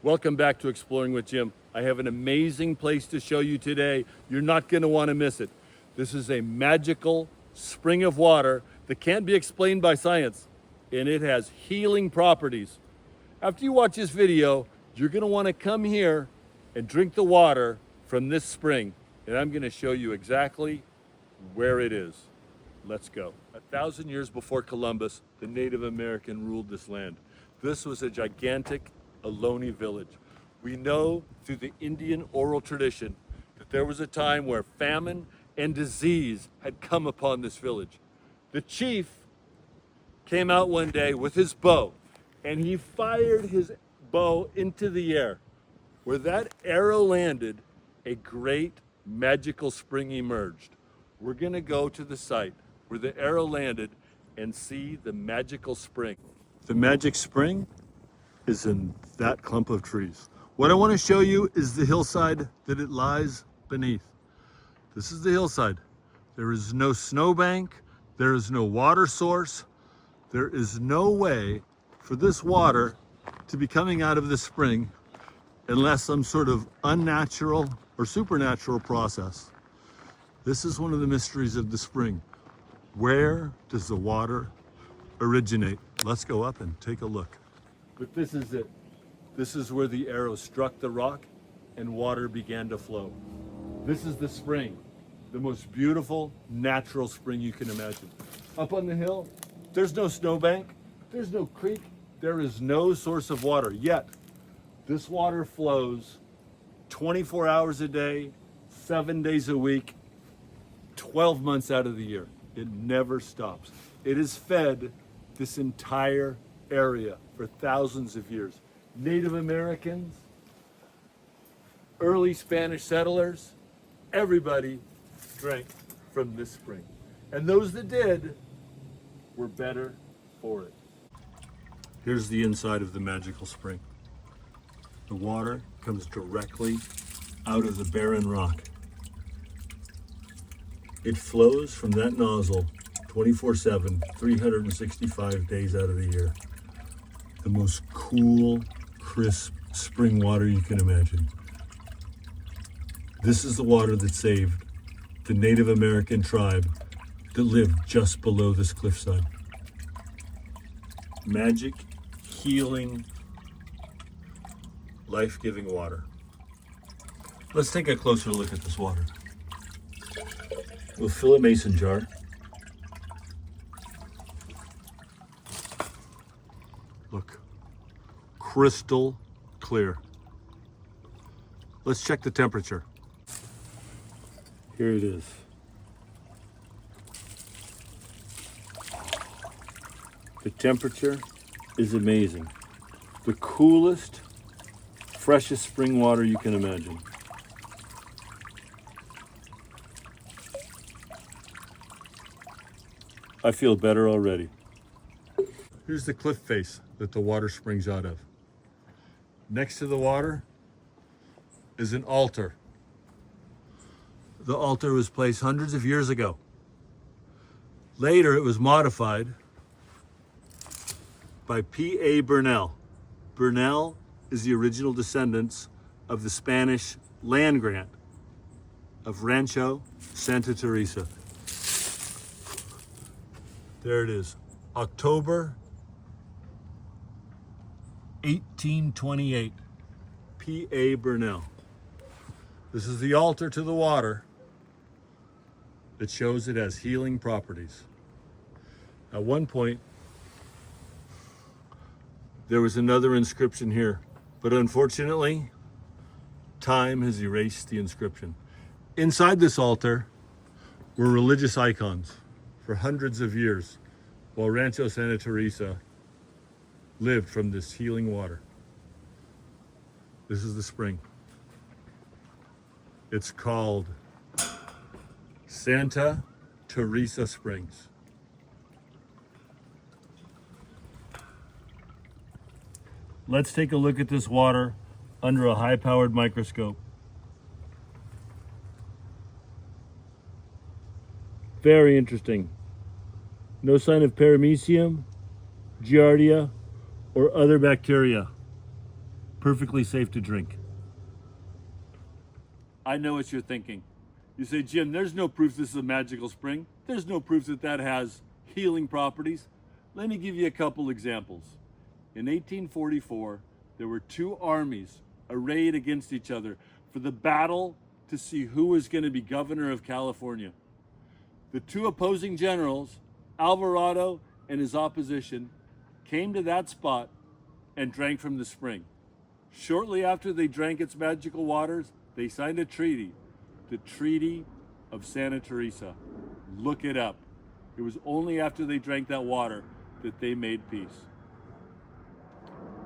Welcome back to Exploring with Jim. I have an amazing place to show you today. You're not going to want to miss it. This is a magical spring of water that can't be explained by science, and it has healing properties. After you watch this video, you're going to want to come here and drink the water from this spring, and I'm going to show you exactly where it is. Let's go. 1,000 years before Columbus, the Native American ruled this land. This was a gigantic Ohlone village. We know through the Indian oral tradition that there was a time where famine and disease had come upon this village. The chief came out one day with his bow, and he fired his bow into the air. Where that arrow landed, a great magical spring emerged. We're gonna go to the site where the arrow landed and see the magical spring. The magic spring is in that clump of trees. What I want to show you is the hillside that it lies beneath. This is the hillside. There is no snowbank, there is no water source, there is no way for this water to be coming out of this spring unless some sort of unnatural or supernatural process. This is one of the mysteries of the spring. Where does the water originate? Let's go up and take a look. But this is it. This is where the arrow struck the rock and water began to flow. This is the spring, the most beautiful natural spring you can imagine. Up on the hill, there's no snowbank, there's no creek, there is no source of water, yet this water flows 24 hours a day, 7 days a week, 12 months out of the year. It never stops. It has fed this entire area for thousands of years. Native Americans, early Spanish settlers, everybody drank from this spring. And those that did were better for it. Here's the inside of the magical spring. The water comes directly out of the barren rock. It flows from that nozzle 24/7, 365 days out of the year. The most cool, crisp spring water you can imagine. This is the water that saved the Native American tribe that lived just below this cliffside. Magic, healing, life-giving water. Let's take a closer look at this water. We'll fill a mason jar. Look, crystal clear. Let's check the temperature. Here it is. The temperature is amazing. The coolest, freshest spring water you can imagine. I feel better already. Here's the cliff face that the water springs out of. Next to the water is an altar. The altar was placed hundreds of years ago. Later, it was modified by P.A. Burnell. Burnell is the original descendants of the Spanish land grant of Rancho Santa Teresa. There it is, October 1828, P.A. Burnell. This is the altar to the water that shows it has healing properties. At one point, there was another inscription here, but unfortunately, time has erased the inscription. Inside this altar were religious icons for hundreds of years while Rancho Santa Teresa lived from this healing water. This is the spring. It's called Santa Teresa Springs. Let's take a look at this water under a high-powered microscope. Very interesting. No sign of paramecium, giardia, or other bacteria. perfectly safe to drink. I know what you're thinking. You say, Jim, there's no proof this is a magical spring. There's no proof that that has healing properties. Let me give you a couple examples. In 1844, there were two armies arrayed against each other for the battle to see who was going to be governor of California. The two opposing generals, Alvarado and his opposition, came to that spot and drank from the spring. Shortly after they drank its magical waters, they signed a treaty, the Treaty of Santa Teresa. Look it up. It was only after they drank that water that they made peace.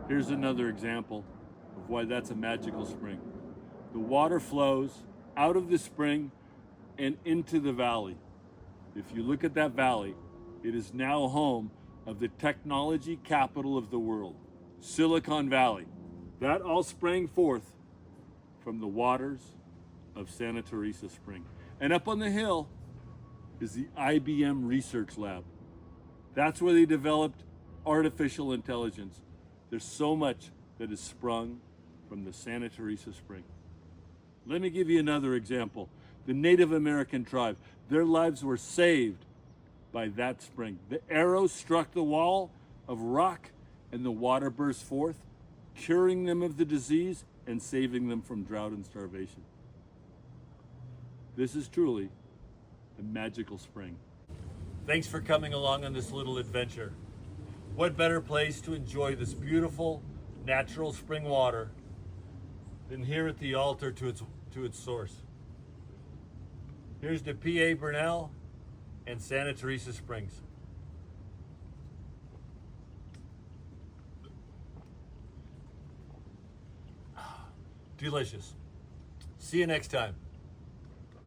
Here's another example of why that's a magical spring. The water flows out of the spring and into the valley. If you look at that valley, it is now home of the technology capital of the world, Silicon Valley. That all sprang forth from the waters of Santa Teresa Spring. And up on the hill is the IBM Research Lab. That's where they developed artificial intelligence. There's so much that is sprung from the Santa Teresa Spring. Let me give you another example. The Native American tribe, their lives were saved by that spring. The arrow struck the wall of rock and the water burst forth, curing them of the disease and saving them from drought and starvation. This is truly a magical spring. Thanks for coming along on this little adventure. What better place to enjoy this beautiful natural spring water than here at the altar to its source. Here's to P.A. Burnell and Santa Teresa Springs. Delicious. See you next time.